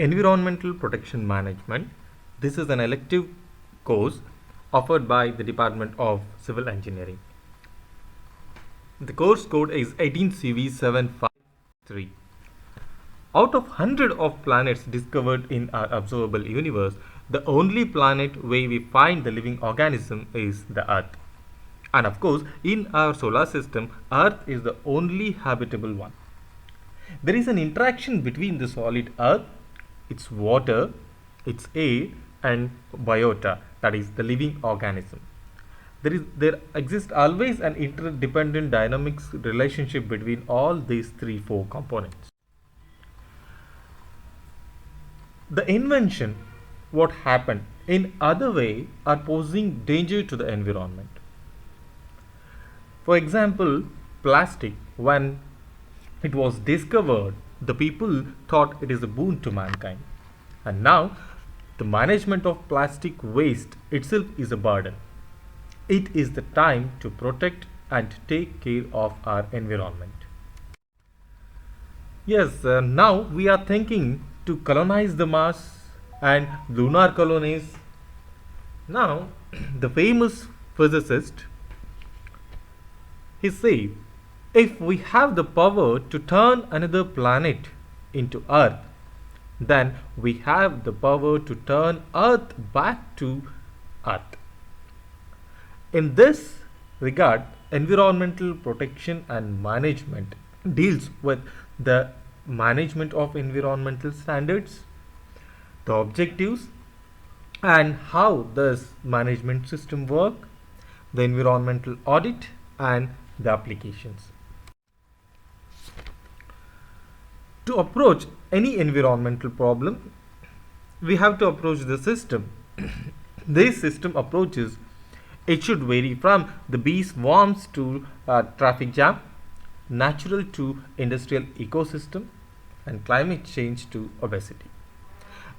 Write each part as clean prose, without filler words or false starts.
Environmental Protection Management. This is an elective course offered by the Department of Civil Engineering. The course code is 18CV753. Out of 100 of planets discovered in our observable universe, the only planet where we find the living organism is the Earth. And of course, in our solar system, Earth is the only habitable one. There is an interaction between the solid Earth, its water, its air, and biota, that is the living organism. There exists always an interdependent dynamics relationship between all these four components. The invention, what happened in other way, are posing danger to the environment. For example, plastic, when it was discovered, the people thought it is a boon to mankind. And now, the management of plastic waste itself is a burden. It is the time to protect and take care of our environment. Yes, now we are thinking to colonize the Mars and lunar colonies. Now, the famous physicist, he said, if we have the power to turn another planet into Earth, then we have the power to turn Earth back to Earth. In this regard, environmental protection and management deals with the management of environmental standards, the objectives, and how this management system work, the environmental audit, and the applications. To approach any environmental problem, we have to approach the system. These system approaches, it should vary from the bee swarms to traffic jam, natural to industrial ecosystem, and climate change to obesity.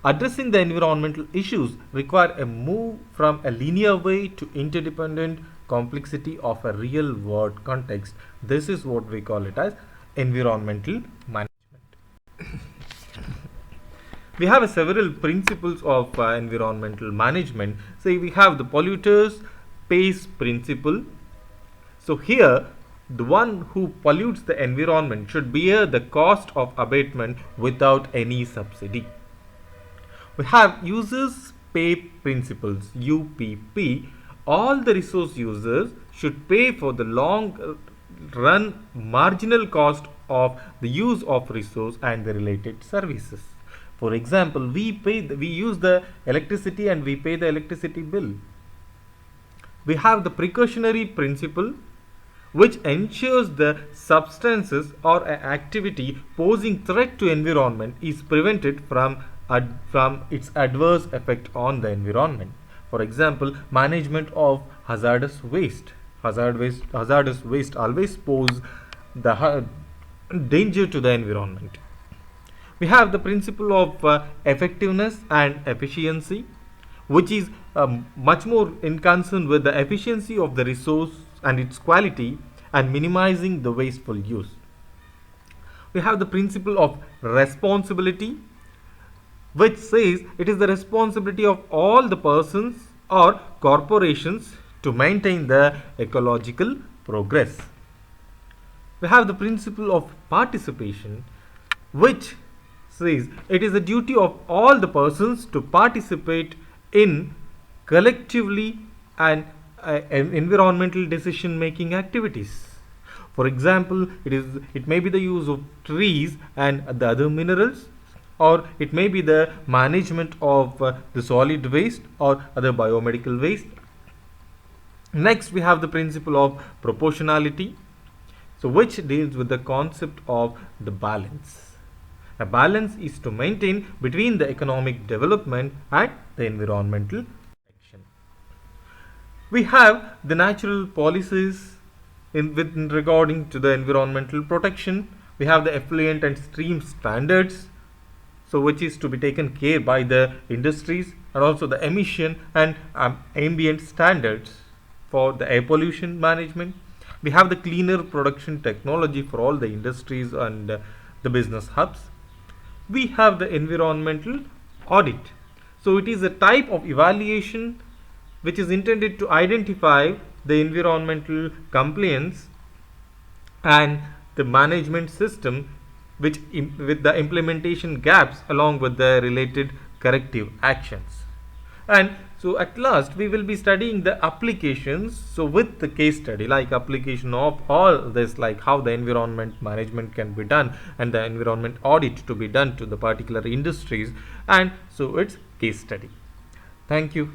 Addressing the environmental issues require a move from a linear way to interdependent complexity of a real world context. This is what we call it as environmental management. We have several principles of environmental management. Say we have the polluters pays principle. So here the one who pollutes the environment should bear the cost of abatement without any subsidy. We have users pay principles, UPP. All the resource users should pay for the long run marginal cost of the use of resource and the related services. For example, we use the electricity and we pay the electricity bill. We have the precautionary principle, which ensures the substances or activity posing threat to environment is prevented from its adverse effect on the environment. For example, management of hazardous waste. Hazardous waste always pose the danger to the environment. We have the principle of effectiveness and efficiency, which is much more in concern with the efficiency of the resource and its quality and minimizing the wasteful use. We have the principle of responsibility, which says it is the responsibility of all the persons or corporations to maintain the ecological progress. We have the principle of participation, which says it is the duty of all the persons to participate in collectively and environmental decision making activities. For example, it may be the use of trees and the other minerals, or it may be the management of the solid waste or other biomedical waste. Next, we have the principle of proportionality, so which deals with the concept of the balance. A balance is to maintain between the economic development and the environmental protection. We have the natural policies in regarding to the environmental protection. We have the effluent and stream standards, so which is to be taken care by the industries, and also the emission and ambient standards for the air pollution management. We have the cleaner production technology for all the industries and the business hubs. we have the environmental audit. So it is a type of evaluation which is intended to identify the environmental compliance and the management system which with the implementation gaps along with the related corrective actions. And so at last we will be studying the applications, so with the case study like application of all this, like how the environment management can be done and the environment audit to be done to the particular industries, and so it's case study. Thank you.